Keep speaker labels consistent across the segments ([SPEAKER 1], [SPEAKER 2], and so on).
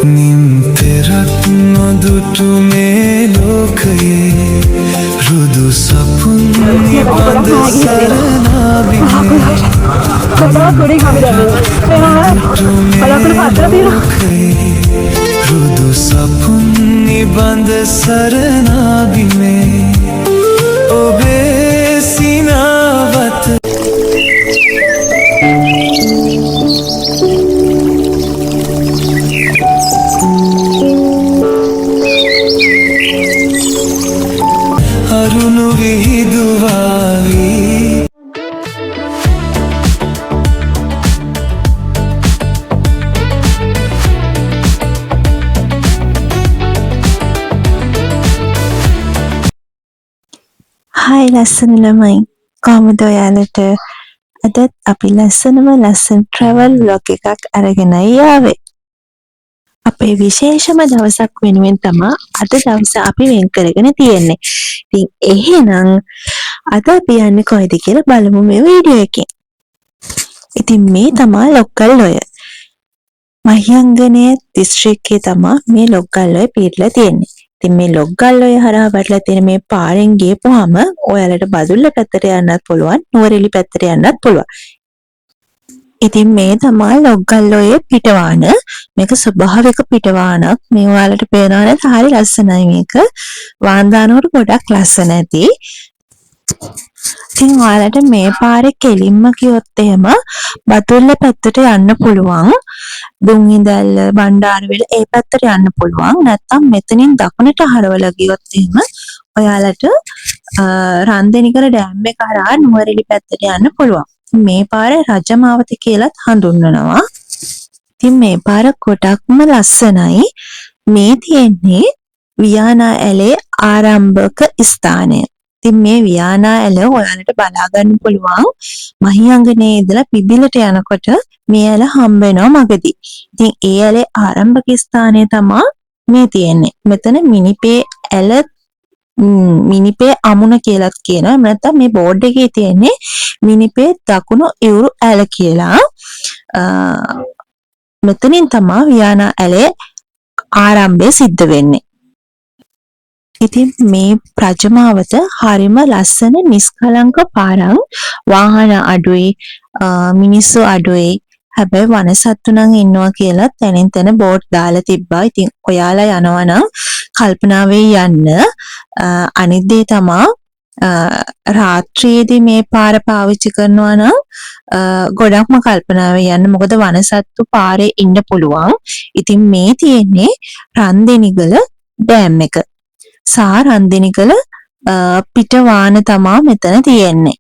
[SPEAKER 1] නිම් පෙරත් නොදුටු මේ ලෝකයේ රුදු සපුන් නිබඳ සරණාබිමේ රුදු සපුන් නිබඳ සරණාබිමේ ඔබේ සිනාවත අරුණු විහිදුවාවී
[SPEAKER 2] හායි ලස්සන ළමයි කොහොමද ඔයාලට අදත් අපි ලස්සන ට්‍රැවල් ව්ලොග් එකක් අරගෙනයි ආවේ අපේ විශේෂම දවසක් වෙනුවෙන් තමයි අද දවස අපි වෙන් කරගෙන තියෙන්නේ. ඉතින් එහෙනම් අද අපි යන්නේ කොහෙද කියලා බලමු මේ වීඩියෝ එකෙන්. ඉතින් මේ තමයි ලොක්කල්ලොය. මහියංගනයේ දිස්ත්‍රික්කයේ තමයි මේ ලොක්කල්ලොය පිහිටලා තියෙන්නේ. ඉතින් මේ ලොක්ගල්ලොය හරහා වැටලා තියෙන මේ පාරෙන් ගියපුවාම ඔයාලට බදුල්ල පැත්තට යන්නත් පුළුවන්, නුවරඑළිය පැත්තට යන්නත් පුළුවන්. ඉතින් මේ තමයි ලොක්ගල්ලොයේ පිටවාන. මේක ස්වභාවික පිටවානක්. මේ ඔයාලට පේනවා නේද? හරි ලස්සනයි මේක. වාහන දානකොට ගොඩක් ලස්සන ඇති. ඉතින් ඔයාලට මේ පාරේ කෙලින්ම ගියොත් එහෙම බදුල්ල පැත්තට යන්න පුළුවන්. දුම්හිඳැල්ල, බණ්ඩාරවැල ඒ පැත්තට යන්න පුළුවන්. නැත්නම් මෙතනින් දකුණට හරවලා ගියොත් එහෙම ඔයාලට රන්දෙනිකර ඩෑම් එක හරහා නුවරඑළිය පැත්තට යන්න පුළුවන්. මේ පාර රජමාවත කියලාත් හඳුන්වනවා. ඉතින් මේ පාර ගොඩක්ම ලස්සනයි. මේ තියෙන්නේ වියානා ඇලේ ආරම්භක ස්ථානය. ඉතින් මේ වියානා ඇල ඔයාලට බලා ගන්න පුළුවන්. මහියංගනේ ඉඳලා පිබිලට යනකොට මේ ඇල හම්බ වෙනවා මගදී. ඉතින් ඒ ඇලේ ආරම්භක ස්ථානය තමයි මේ තියෙන්නේ. මෙතන මිනිපේ අමුණ කියලාත් කියනවා. නැත්නම් මේ බෝඩ් එකේ තියෙන්නේ මිනිපේ දකුණු ඉවුරු ඇල කියලා. මෙතනින් තමයි වියානා ඇලේ ආරම්භය සිද්ධ වෙන්නේ. ඉතින් මේ රජමාවත හරිම ලස්සන නිස්කලංක පාරක්. වාහන අඩුයි, මිනිස්සු අඩුයි. හැබැයි වනසත්තු නම් ඉන්නවා කියලා තැනින් තැන බෝඩ් දාලා තිබ්බා. ඉතින් ඔයාලා යනවා නම් කල්පනාවේ යන්න. අනිත් දේ තමයි රාත්‍රියේදී මේ පාර පාවිච්චි කරනවා නම් ගොඩක්ම කල්පනාවේ යන්න. මොකද වනසත්තු පාරේ ඉන්න පුළුවන්. ඉතින් මේ තියෙන්නේ රන්දෙනිගල ඩෑම් එක. රන්දෙනිගල පිටවාන තමා මෙතන තියෙන්නේ.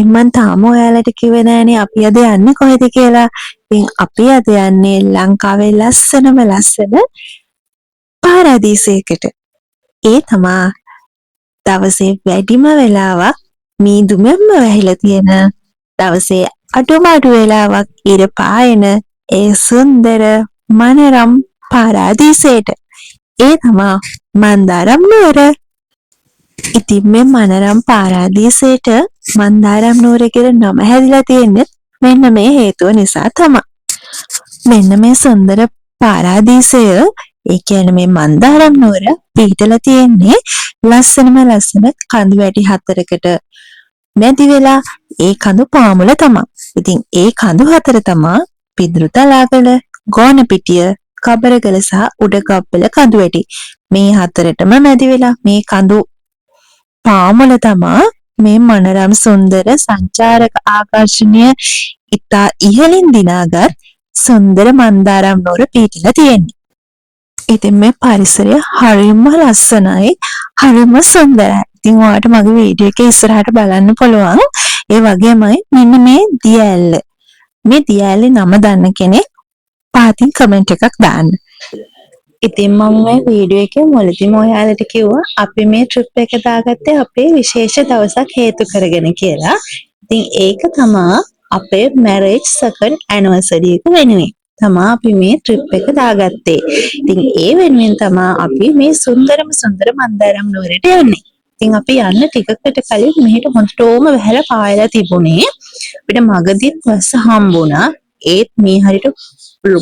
[SPEAKER 2] මම තාම ඔයාලට කිව්වේ නෑනේ අපි අද යන්නේ කොහෙද කියලා. ඉතින් අපි අද යන්නේ ලංකාවේ ලස්සනම පාරාදීසයකට. ඒ තමා දවසේ වැඩිම වෙලාවක් මීදුමෙන්ම වැහිලා තියෙන, දවසේ අඩුම වෙලාවක් ඉර පායන ඒ සුන්දර මනරම් පාරාදීසයට. ඒ තමා මන්දාරම් නුවර. ඉතින් මේ මනරම් පාරාදීසයට මන්දාරම් නුවර කියලා නම හැදිලා තියෙන්නේ මෙන්න මේ හේතුව නිසා තමයි. මෙන්න මේ සුන්දර පාරාදීසය, ඒ කියන්නේ මේ මන්දාරම් නුවර පිහිටලා තියෙන්නේ ලස්සන කඳු වැටි 4කට නැති වෙලා. ඒ කඳු පාමුල තමයි. ඉතින් ඒ කඳු 4 තමයි පිදුරුතලාගල, ගෝනපිටිය, කබරගල සහ උඩගබ්බල කඳු වැටි. මේ 4ටම නැති වෙලා මේ කඳු පාමුල තමයි මේ මනරම් සුන්දර සංචාරක ආකර්ෂණීය ඉතා ඉහළින් දිනාගත් සුන්දර මන්දාරම් නුවර පිහිටලා තියෙන්නේ. ඉතින් මේ පරිසරය හරිම ලස්සනයි, හරිම සුන්දරයි. ඉතින් ඔයාලට මගේ වීඩියෝ එක ඉස්සරහට බලන්න පුළුවන්. ඒ වගේමයි මෙන්න මේ දිය ඇල්ල. මේ දිය ඇල්ලේ නම දන්න කෙනෙක් පහතින් කමෙන්ට් එකක් දාන්න. ඉතින් මම මේ වීඩියෝ එකේ මුලදීම ඔයාලට කිව්වා අපි මේ ට්‍රිප් එක දාගත්තේ අපේ විශේෂ දවසක් හේතු කරගෙන කියලා. ඉතින් ඒක තමයි අපේ මැරේජ් සෙකන්ඩ් ඇනිවර්සරි එක වෙනුවෙන් තමයි අපි මේ ට්‍රිප් එක දාගත්තේ. ඉතින් ඒ වෙනුවෙන් තමයි අපි මේ සුන්දර මන්දාරම් නුවරට යන්නේ. ඉතින් අපි යන්න ටිකකට කලින් මෙහෙට හොඳටම වැහැලා පායලා තිබුණේ. අපිට මගදීත් බස් හම්බුණා. ඒත් මේ හරියට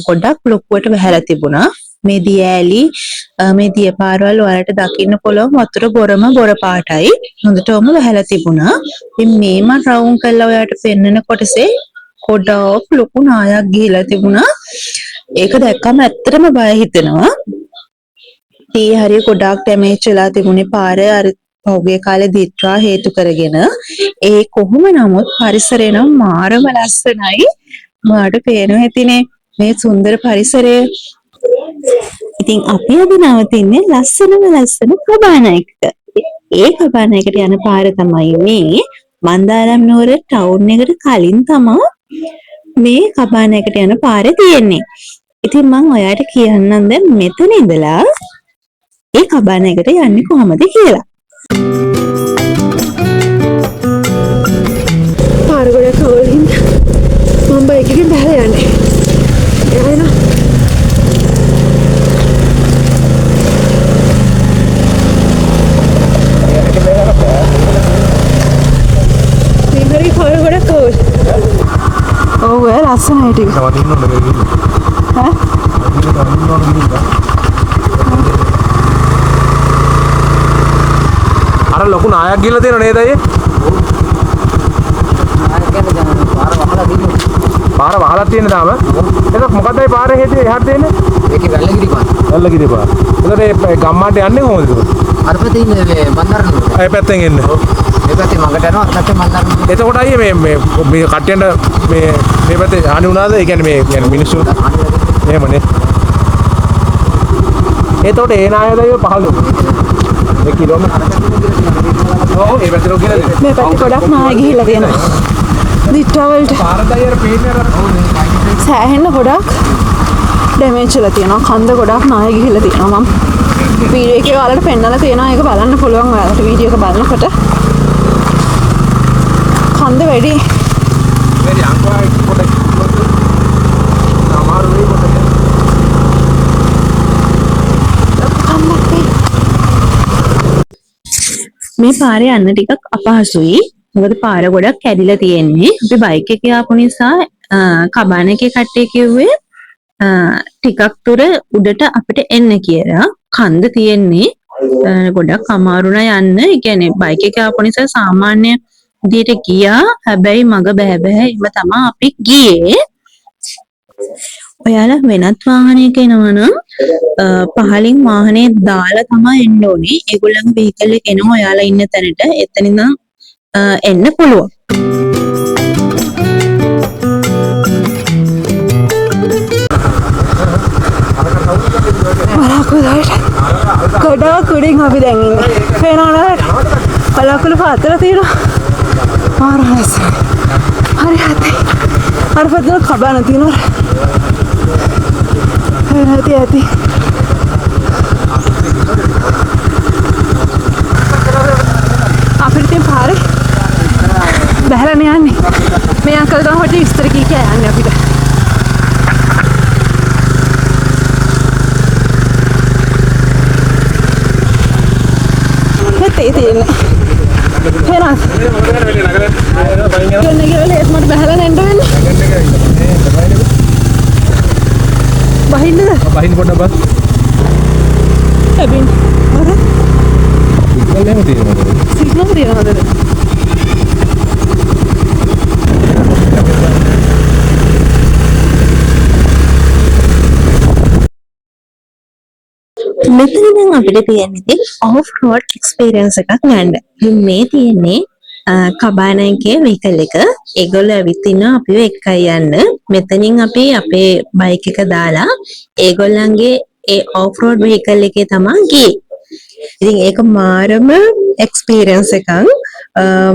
[SPEAKER 2] ගොඩක් ලොකුවට වැහැලා තිබුණා. මේ දියඇලි මේ දිය පාරවල් වලට දකින්න පුළුවන් වතුර බොර පාටයි හොඳටම වැහැලා තිබුණා. ඉතින් මේ මම රවුම් කරලා ඔයාලට පෙන්වන කොටසේ ගොඩක් ලොකු නායක් ගිහිලා තිබුණා. ඒක දැක්කම ඇත්තටම බය හිතෙනවා. තී හරිය ගොඩක් ඩැමේජ් වෙලා තිබුණේ පාර අර පහුගිය කාලේ දිත්‍රා හේතු කරගෙන. ඒ කොහොම නමුත් පරිසරය නම් මාරම ලස්සනයි. මාට පේනවා ඇතිනේ මේ සුන්දර පරිසරය. ඉතින් අපි අද නවතින්නේ ලස්සන කබානයකට. ඒ කබානයකට යන පාර තමයි මේ මන්දාරම් නුවර ටවුන් එකට කලින් තමයි මේ කබානයකට යන පාර තියෙන්නේ. ඉතින් මම ඔයාලට කියන්නම් දැන් මෙතන ඉඳලා ඒ කබානයකට යන්නේ කොහමද කියලා.
[SPEAKER 3] පාර ගොඩක් කවලින් මම බයික් එකෙන් බහලා යන්නේ. එනවා. ලස්සනයි ටික.
[SPEAKER 4] අර ලොකු නායක් ගිහලා තියෙන නේද අය? පාර වහලා තියෙන තාම. ඒක මොකද ඒ පාරේ හේතුව එහාට තියෙන්නේ?
[SPEAKER 5] ඒකේ වැල්ලගිරි පාර.
[SPEAKER 4] වැල්ලගිරි පාර. එතකොට මේ ගම්මාට යන්නේ කොහොමද?
[SPEAKER 5] අර පැත්තේ ඉන්නේ මේ මන්දාරම් නුවර.
[SPEAKER 4] ඒ පැත්තෙන් එන්නේ.
[SPEAKER 5] මේ පැත්තේ මඟට යනවා අතට මන්දාරම් නුවර.
[SPEAKER 4] එතකොට අයියේ මේ කට්ටියන්ට මේ පැත්තේ හානි වුණාද? ඒ කියන්නේ මිනිස්සු එහෙමනේ. එතකොට ඒ නායද අය 15 කිලෝමීටර්. ඔව් ඒ පැත්තට ගිහලා
[SPEAKER 3] මේ පැත්තේ ගොඩක් නාය ගිහිල්ලා තියෙනවා. දිට්ටා වලට
[SPEAKER 4] පාරදයර පේන්නේ
[SPEAKER 3] සෑහෙන්න ගොඩක් ඩැමේජ් වෙලා තියෙනවා. කන්ද ගොඩක් නාය ගිහිල්ලා තියෙනවා. මම වීඩියෝ එකේ ඔයාලට පෙන්නලා තියෙනවා. ඒක බලන්න පුළුවන් ඔයාලට වීඩියෝ එක බලනකොට. කන්ද වැඩි.
[SPEAKER 4] වැඩි අංකවයි පොඩක් අමාරු වෙයි පොඩක්.
[SPEAKER 2] මේ පාරේ යන්න ටිකක් අපහසුයි. මොකද පාර ගොඩක් කැඩිලා තියෙන්නේ. අපි බයික් එකේ ආපු නිසා කබාන එකේ කට්ටිය කිව්වේ ටිකක් දුර උඩට අපිට එන්න කියලා. කන්ද තියෙන්නේ ගොඩක් අමාරුණා යන්න. ඒ කියන්නේ බයික් එකේ ආපු නිසා සාමාන්‍ය විදියට ගියා. හැබැයි මග බෑ එම තමයි අපි ගියේ. ඔයාලා වෙනත් වාහනයක එනවා නම් පහලින් වාහනේ දාලා තමයි එන්න ඕනේ. ඒගොල්ලන්ගේ වෙහිකල් එක එනවා ඔයාලා ඉන්න තැනට. එතන ඉඳන් එන්න පුළුවන්.
[SPEAKER 3] ගොඩක් උඩින් අපි දැන් ඉන්නේ. පේනවද? බලාකුළු පාතලා තියෙනවා. ආරහස. හරි හතේ. අර පොතේ කබාන තියෙනවා. හරි ඇති. අපිට තියෙන පාරේ බහැලා යන්නේ. මේ අංකල් තමයි හොටි විස්තර කී කියන්නේ අපිට. හිතේ තියෙන්නේ. හේනස්. යන්නේ කියලා ඒත් මට බහැලා නැන්න වෙන්නේ. බහින්නද?
[SPEAKER 4] බහින්න පොඩ්ඩක් බස්.
[SPEAKER 3] එබින්. අර
[SPEAKER 4] සිග්නල් එහෙම තියෙනවද?
[SPEAKER 3] සිග්නල් තියෙනවද?
[SPEAKER 2] මෙතන නම් අපිට තියෙන්නේ ඔෆ් රෝඩ් එක්ස්පීරියන්ස් එකක් ගන්න. මේ තියෙන්නේ කබාන එකේ වෙහිකල් එක. ඒගොල්ලෝ ඇවිත් ඉන්නවා අපිව එක්කයි යන්න. මෙතනින් අපි අපේ බයික් එක දාලා ඒගොල්ලන්ගේ ඒ ඔෆ් රෝඩ් වෙහිකල් එකේ තමයි ගියේ. ඉතින් ඒක මාරම එක්ස්පීරියන්ස් එකක්.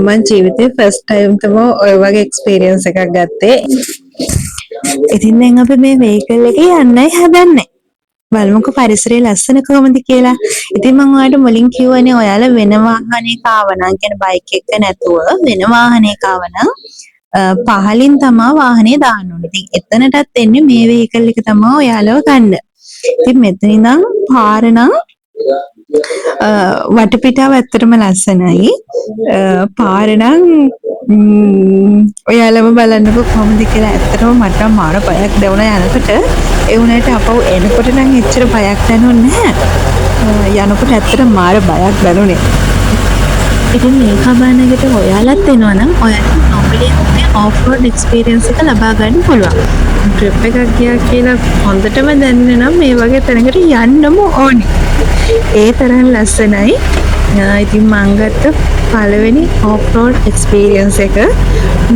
[SPEAKER 2] මම ජීවිතේ ෆස්ට් ටයිම් තමයි ඔය වගේ එක්ස්පීරියන්ස් එකක් ගත්තේ. ඉතින් දැන් අපි මේ වෙහිකල් එකේ යන්නයි හදන්නේ. බලමුකෝ පරිසරයේ ලස්සන කොහොමද කියලා. ඉතින් මම ඔයාලට මුලින් කිව්වනේ ඔයාලා වෙන වාහනයක ආවනම් කියන්නේ බයික් එක නැතුව වෙන වාහනයක ආවනම් පහලින් තමයි වාහනේ දාන්න ඕනේ. ඉතින් එතනටත් එන්නේ මේ වෙහිකල් එක තමයි ඔයාලව ගන්න. ඉතින් මෙතන ඉඳන් පාර නම් වටපිටාව ඇත්තටම ලස්සනයි. පාර නම් ඔයාලම බලන්නකෝ කොහොමද කියලා. ඇත්තටම මට මාර බයක් දැනුණා යනකොට. ඒ වුණාට අපව එනකොට නම් එච්චර බයක් දැනුන්නේ නැහැ. යනකොට ඇත්තට මාර බයක් දැනුනේ. ඉතින් මේ කබානකට ඔයාලත් එනවා නම් ඔයාලට නොබලේ ඔෆ් රෝඩ් එක්ස්පීරියන්ස් එක ලබා ගන්න පුළුවන්. ට්‍රිප් එකක් ගියා කියලා හොඳටම දැනෙන්න නම් මේ වගේ තැනකට යන්නම ඕනේ. ඒ තරම් ලස්සනයි. ඉතින් මං ගත්ත පළවෙනි ඔෆ් රෝඩ් එක්ස්පීරියන්ස් එක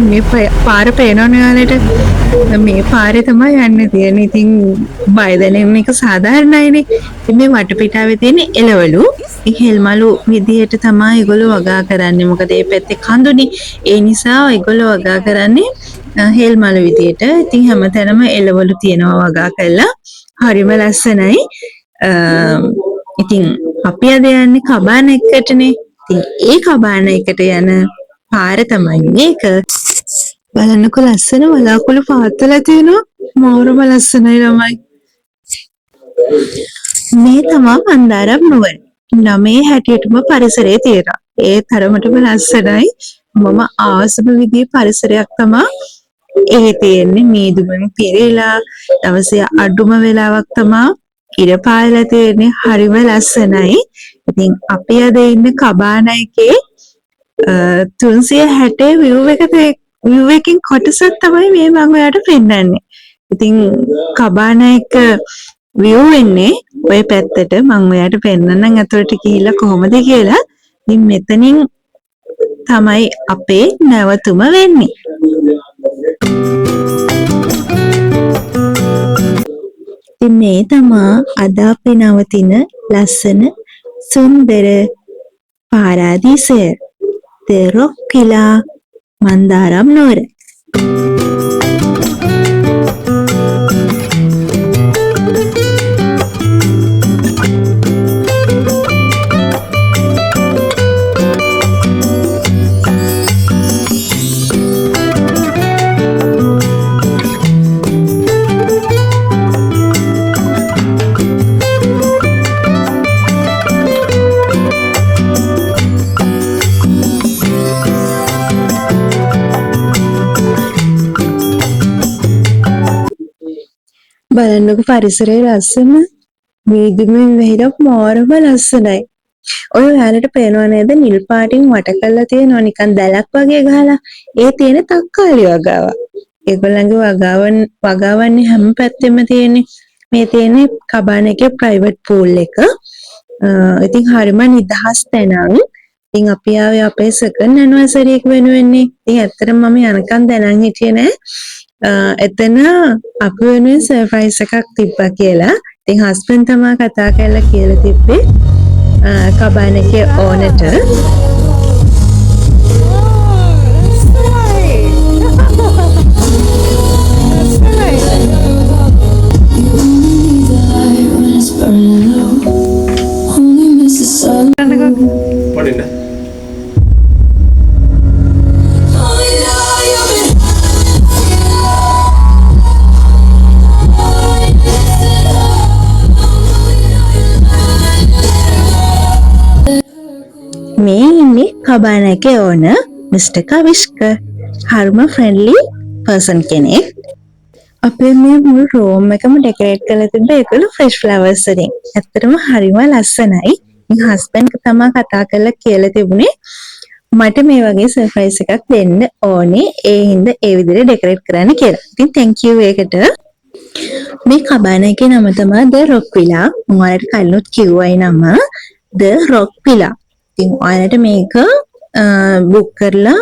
[SPEAKER 2] මේ පාර පේනවනේ ඔයාලට. මේ පාරේ තමයි යන්න තියෙන්නේ. ඉතින් බය දැනෙන එක සාධාරණයිනේ. ඉතින් මේ වටපිටාවේ තියෙන එළවලු හෙල්මලු විදියට තමයි ඒගොල්ලෝ වගා කරන්නේ. මොකද මේ පැත්තේ කඳුනේ. ඒ නිසා ඒගොල්ලෝ වගා කරන්නේ හෙල්මලු විදියට. ඉතින් හැමතැනම එළවලු තියෙනවා වගා කරලා. හරිම ලස්සනයි. ඉතින් අපි අද යන්නේ කබාන එකටනේ. ඉතින් ඒ කබාන එකට යන පාර තමයි මේක. බලන්නකො ලස්සන වලාකුළු පාත්තලා තියෙනවා. මාරම ලස්සනයි ළමයි. මේ තමයි මන්දාරම් නුවර. නමේ හැටියටම පරිසරයේ තියෙනවා. ඒ තරමටම ලස්සනයි. මම ආසම විදිහේ පරිසරයක් තමයි ඒ තියෙන්නේ. මීදුමෙන් පිරීලා දවසේ අඩුම වෙලාවක් තමයි ඉර පායලා තියෙන්නේ. හරිම ලස්සනයි. ඉතින් අපි අද ඉන්නේ කබාන එකේ 360 view එකකින් කොටසක් තමයි මේ මම ඔයාලට පෙන්නන්නේ. ඉතින් කබාන එක view වෙන්නේ ওই පැත්තට. මම ඔයාලට පෙන්නන්නම් අතට ගිහිල්ලා කොහොමද කියලා. ඉතින් මෙතනින් තමයි අපේ නැවතුම වෙන්නේ. ඉතින් මේ තමයි අද අපි නවතින ලස්සන සුන්දර පාරාදීසය. The Rock Villa මන්දාරම් නුවර. බලන්නකො පරිසරයේ ලස්සන මීදුමින් වෙහිලා මාරම ලස්සනයි. ඔය ඔයාලට පේනව නේද නිල් පාටින් වට කරලා තියෙනවා නිකන් දැලක් වගේ ගහලා. ඒ තියෙන තක්කාලි වගාව. ඒගොල්ලන්ගේ වගාවන්නේ හැම පැත්තෙම තියෙන්නේ. මේ තියෙන්නේ කබාන එකේ ප්‍රයිවට් පූල් එක. ඉතින් හරිම නිදහස් තැනක්. ඉතින් අපි ආවේ අපේ සෙකන්ඩ් ඇනිවර්සරි එක වෙනුවෙන්නේ. ඉතින් ඇත්තටම මම යනකම් දැනන් හිටියේ නෑ. එතන අපි වෙනුවෙන් සර්ප්‍රයිස් එකක් තිබ්බා කියලා. ඉතින් හස්බන්ඩ් තමයි කතා කරලා කියලා තිබ්බේ කබාන එකේ ඕනට.
[SPEAKER 4] පඩින්න.
[SPEAKER 2] මේ ඉන්නේ කබාන එකේ ඕන මිස්ටර් කවිෂ්ක. හරිම ෆ්‍රෙන්ඩ්ලි පර්සන් කෙනෙක්. අපේ මේ මුළු රූම් එකම ඩෙකොරේට් කරලා තිබ්බ ඒගොල්ලෝ ෆ්‍රෙෂ් ෆ්ලවර්ස් වලින්. ඇත්තටම හරිම ලස්සනයි. ඉතින් හස්බන්ඩ් තමයි කතා කරලා කියලා තිබුණේ මට මේ වගේ සර්ප්‍රයිස් එකක් දෙන්න ඕනේ. ඒ හින්දා ඒ විදිහට ඩෙකොරේට් කරන්න කියලා. ඉතින් thank you ඒකට. මේ කබාන එකේ නම තමයි The Rock Villa. මම ඔයාලට කලිනුත් කිව්වයි නම The Rock Villa. ඉතින් ඔයාලට මේක බුක් කරලා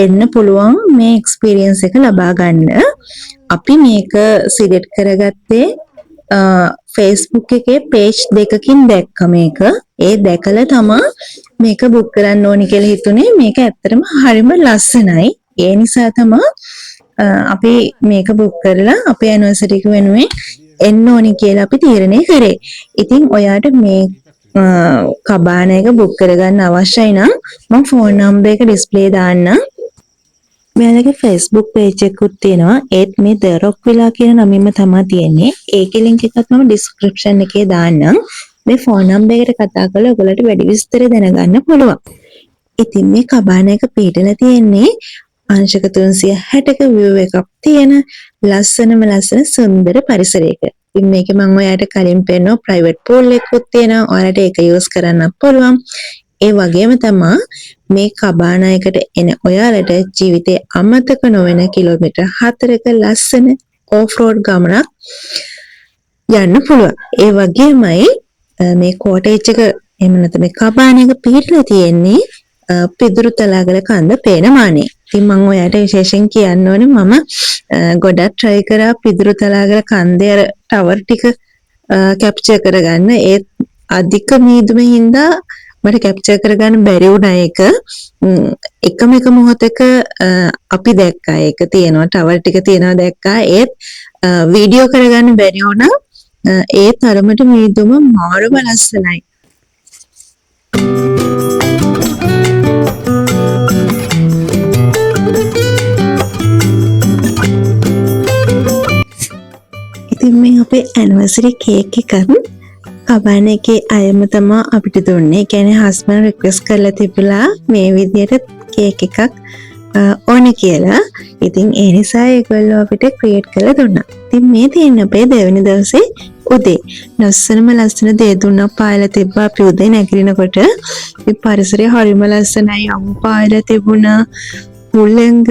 [SPEAKER 2] එන්න පුළුවන් මේ එක්ස්පීරියන්ස් එක ලබා ගන්න. අපි මේක සිලෙක්ට් කරගත්තේ Facebook එකේ page දෙකකින් දැක්ක මේක. ඒ දැකලා තමයි මේක බුක් කරන්න ඕනි කියලා හිතුනේ. මේක ඇත්තටම හරිම ලස්සනයි. ඒ නිසා තමයි අපි මේක බුක් කරලා අපේ ඇනිවර්සරි එක වෙනුවෙන් එන්න ඕනි කියලා අපි තීරණය කරේ. ඉතින් ඔයාට මේ කබාන එක බුක් කරගන්න අවශ්‍යයි නම් මම ෆෝන් නම්බර් එක ඩිස්ප්ලේ දාන්නම්. මෙයාලගේ Facebook page එකකුත් තියෙනවා. ඒත් මේ The Rock Villa කියන නමින්ම තමයි තියෙන්නේ. ඒකේ link එකත් මම description එකේ දාන්නම්. මේ ෆෝන් නම්බර් එකට කතා කරලා ඔයගොල්ලන්ට වැඩි විස්තර දැනගන්න පුළුවන්. ඉතින් මේ කබාන එක පිටලා තියෙන්නේ අංශක 360ක view එකක් තියෙන ලස්සන සුන්දර පරිසරයක. ඉතින් මේකේ මම ඔයාලට කලින් පෙන්නන private pool එකකුත් තියෙනවා. ඔයාලට ඒක use කරන්න පුළුවන්. ඒ වගේම තමයි මේ කබාන එකට එන ඔයාලට ජීවිතේ අමතක නොවන කිලෝමීටර් 4ක ලස්සන off road ගමනක් යන්න පුළුවන්. ඒ වගේමයි මේ කෝටේජ් එක එහෙම නැත්නම් මේ කබාන එක පිටලා තියෙන්නේ පිදුරු තලාගල කන්ද පේන මානේ. ඉතින් මම ඔයාලට විශේෂයෙන් කියන්න ඕනේ මම ගොඩක් try කරා පිදුරු තලාගල කන්දේ අර ටවර් ටික කැප්චර් කරගන්න. ඒත් අධික මීදුමින් හින්දා මට කැප්චර් කරගන්න බැරි වුණා ඒක. එකම මොහොතක අපි දැක්කා ඒක තියෙනවා ටවර් ටික තියෙනවා දැක්කා. ඒත් වීඩියෝ කරගන්න බැරි වුණා. ඒ තරමට මීදුම මාරම ලස්සනයි. ඉතින් මේ අපේ ඇනිවර්සරි කේක් එකත් කබාන එකේ අයම තමයි අපිට දුන්නේ. ඒ කියන්නේ හස්බන්ඩ් රික්වෙස්ට් කරලා තිබුණා මේ විදිහට කේක් එකක් ඕනේ කියලා. ඉතින් ඒ නිසා ඒගොල්ලෝ අපිට ක්‍රියේට් කරලා දුන්නා. ඉතින් මේ තියෙන අපේ දෙවෙනි දවසේ උදේ ලස්සන දේ දුන්නා පායලා තිබ්බා. අපි උදේ නැගිටිනකොට මේ පරිසරය හරිම ලස්සනයි. අමු පායලා තිබුණා. මුල්ලෙන්ග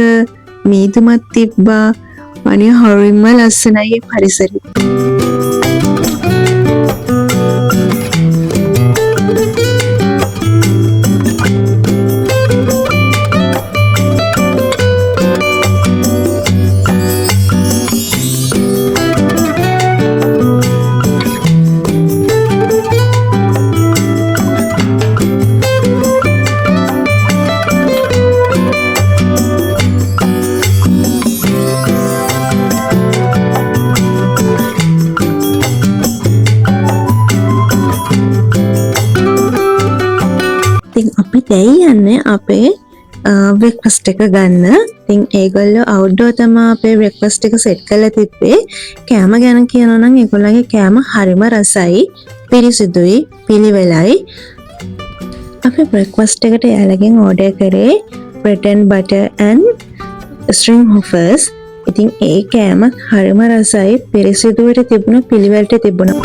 [SPEAKER 2] මීදුමක් තිබ්බා. අනේ හරිම ලස්සනයි පරිසරය. දැන් යන්නේ අපේ බ්‍රෙක්ෆාස්ට් එක ගන්න. ඉතින් ඒගොල්ලෝ අවුට්ඩෝර් තමයි අපේ බ්‍රෙක්ෆාස්ට් එක සෙට් කරලා තිබ්බේ. කෑම ගැන කියනවා නම් ඒගොල්ලන්ගේ කෑම හරිම රසයි, පිරිසිදුයි, පිළිවෙලයි. අපි බ්‍රෙක්ෆාස්ට් එකට යාළගෙන් ඕඩර් කරේ bread and butter and string hoppers. ඉතින් ඒ කෑම හරිම රසයි, පිරිසිදුවට තිබුණා, පිළිවෙලට තිබුණා.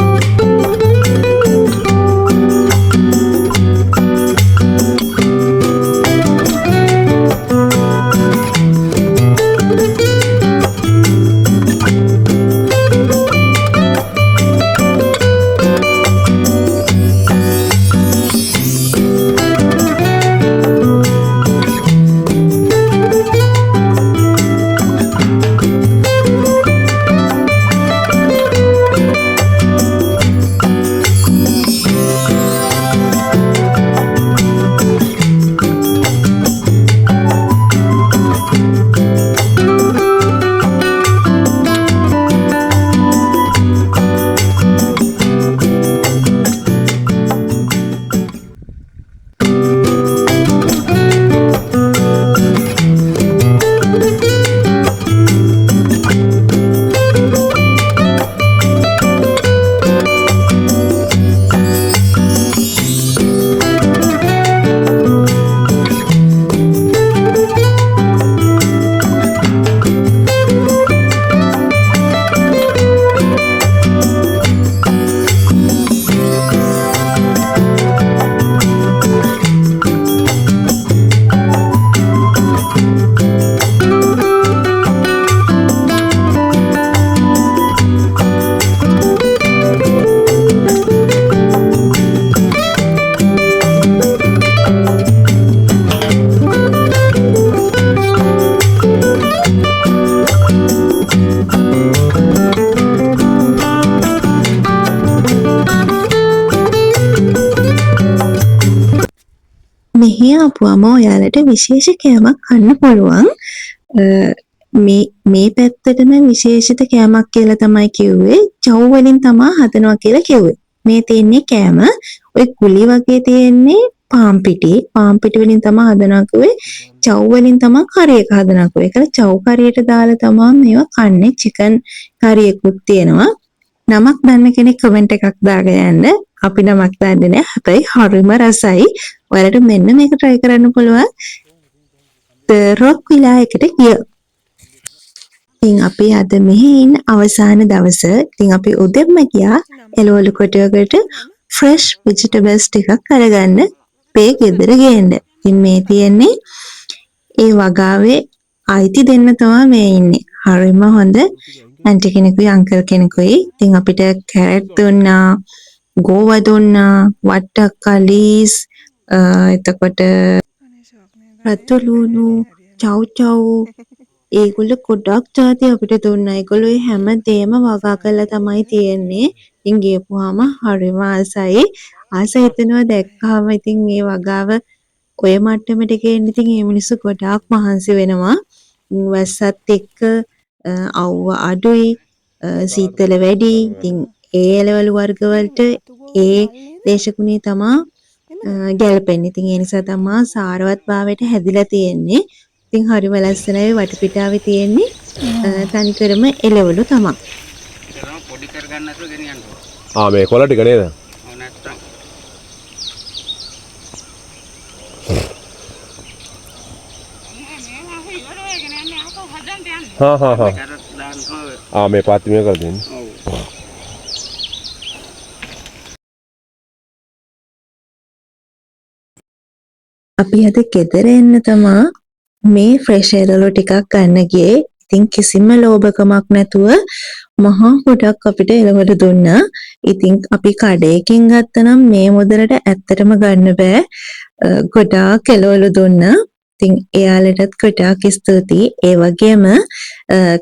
[SPEAKER 2] මෙහි ආපුවම ඔයාලට විශේෂ කෑමක් කන්න පුළුවන්. මේ පැත්තටම විශේෂිත කෑමක් කියලා තමයි කිව්වේ. චව් වලින් තමයි හදනවා කියලා කිව්වේ. මේ තියෙන්නේ කෑම. ඔය කුලි වගේ තියෙන්නේ පාන් පිටි. පාන් පිටි වලින් තමයි හදනවා කිව්වේ. චව් වලින් තමයි කරි එක හදනවා කිව්වේ. ඒකල චව් කරියට දාලා තමයි මේවා කන්නේ. චිකන් කරියකුත් තියෙනවා. නමක් දන්න කෙනෙක් කමෙන්ට් එකක් දාගෙන යන්න. අපි නමක් දන්නේ නැහැ. හැබැයි හරිම රසයි. ඔයාලට මෙන්න මේක try කරන්න පුළුවන්. රොක් විලායකට ගිය. ඉතින් අපි අද මෙහි ඉන්න අවසාන දවස. ඉතින් අපි උදෙන්ම ගියා එළවලු කොටුවකට fresh vegetables ටිකක් අරගන්න මේ ගෙදර ගේන්න. ඉතින් මේ තියෙන්නේ ඒ වගාවේ අයිති දෙන්න තමයි මේ ඉන්නේ. හරිම හොඳ ඇන්ටි කෙනෙකුයි අංකල් කෙනෙකුයි. ඉතින් අපිට කැරට් දුන්නා, ගෝවා දුන්නා, වට්ටක්කලිස්, එතකොට රතුලුණු, චව් ඒගොල්ලෝ ගොඩක් ಜಾති අපිට දුන්නා. ඒගොල්ලෝ හැම දෙයක්ම වගා කරලා තමයි තියෙන්නේ. ඉතින් ගියපුවාම හරිම ආසයි. ආස හිතෙනවා දැක්කම ඉතින් මේ වගාව ඔය මට්ටමට ගේන්න ඉතින් මේ මිනිස්සු ගොඩාක් මහන්සි වෙනවා. වැස්සත් එක්ක අවුව අඩුයි, සීතල වැඩි. ඉතින් ඒ එළවලු වර්ග වලට ඒ දේශගුණේ තමයි ගැලපෙන්නේ. ඉතින් ඒ නිසා තමයි සාරවත් භාවයට හැදිලා තියෙන්නේ. ඉතින් හරිම ලස්සනයි වටපිටාවේ තියෙන්නේ තනිකරම එළවලු තමයි.
[SPEAKER 6] පොඩි කරගන්න නැතුව ගෙනියන්න ඕන.
[SPEAKER 4] මේ කොළ ටික නේද?
[SPEAKER 6] ඔව් නැත්තම්.
[SPEAKER 4] හා.
[SPEAKER 6] කරත් දාන්න ඕන.
[SPEAKER 4] මේ පාත්තිමේ කරලා දෙන්න.
[SPEAKER 6] ඔව්.
[SPEAKER 2] අපි අද ගෙදර එන්න තමයි මේ ෆ්‍රෙෂ් එළවලු ටිකක් ගන්න ගියේ. ඉතින් කිසිම ලෝභකමක් නැතුව මහා ගොඩක් අපිට එළවලු දුන්නා. ඉතින් අපි කඩේකින් ගත්තනම් මේ මුදලට ඇත්තටම ගන්න බෑ. ගොඩාක් එළවලු දුන්නා. ඉතින් එයාලටත් ගොඩාක් ස්තුතියි. ඒ වගේම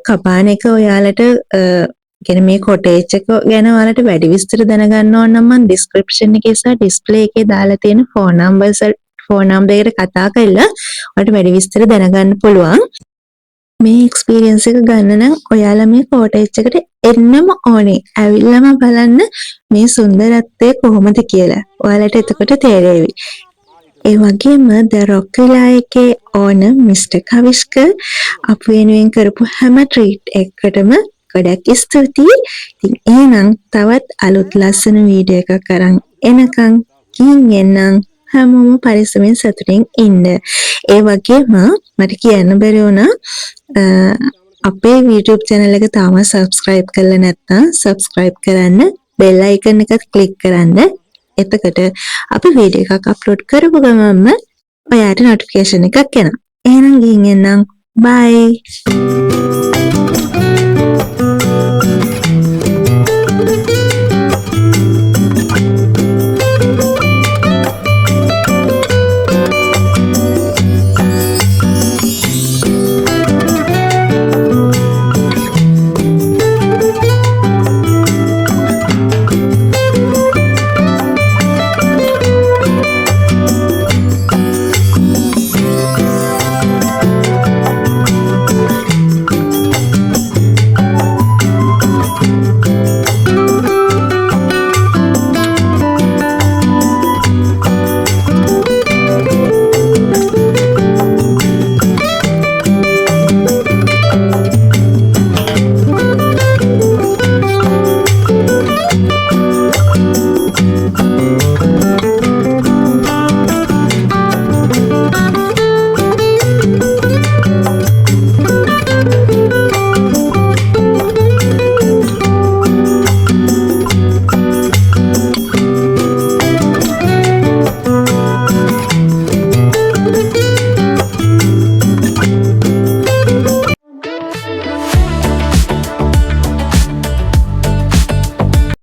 [SPEAKER 2] කපාන එක ඔයාලට කියන්නේ මේ කොටේජ් එක ගැන ඔයාලට වැඩි විස්තර දැනගන්න ඕන නම් මම description එකේ සහ display එකේ දාලා තියෙන phone number එකට කතා කරලා ඔයාලට වැඩි විස්තර දැනගන්න පුළුවන්. මේ එක්ස්පීරියන්ස් එක ගන්න නම් ඔයාලා මේ කොටේජ් එකට එන්නම ඕනේ. ඇවිල්ලාම බලන්න මේ සුන්දරත්වය කොහොමද කියලා. ඔයාලට එතකොට තේරෙවි. ඒ වගේම ද රොක් විලායකේ ඕන මිස්ටර් කවිෂ්ක අප වෙනුවෙන් කරපු හැම ට්‍රීට් එකකටම ගොඩක් ස්තුතියි. ඉතින් එහෙනම් තවත් අලුත් ලස්සන වීඩියෝ එකක් අරන් එනකන් කින් එන්නම් හැමෝම පරිස්සමෙන් සතුටින් ඉන්න. ඒ වගේම මට කියන්න බැරි වුණා අපේ YouTube channel එක තාම subscribe කරලා නැත්නම් subscribe කරන්න, bell icon එක click කරන්න. එතකොට අපි වීඩියෝ එකක් අප්ලෝඩ් කරපු ගමන්ම ඔයාට notification එකක් එනවා. එහෙනම් ගිහින් එන්නම්. bye.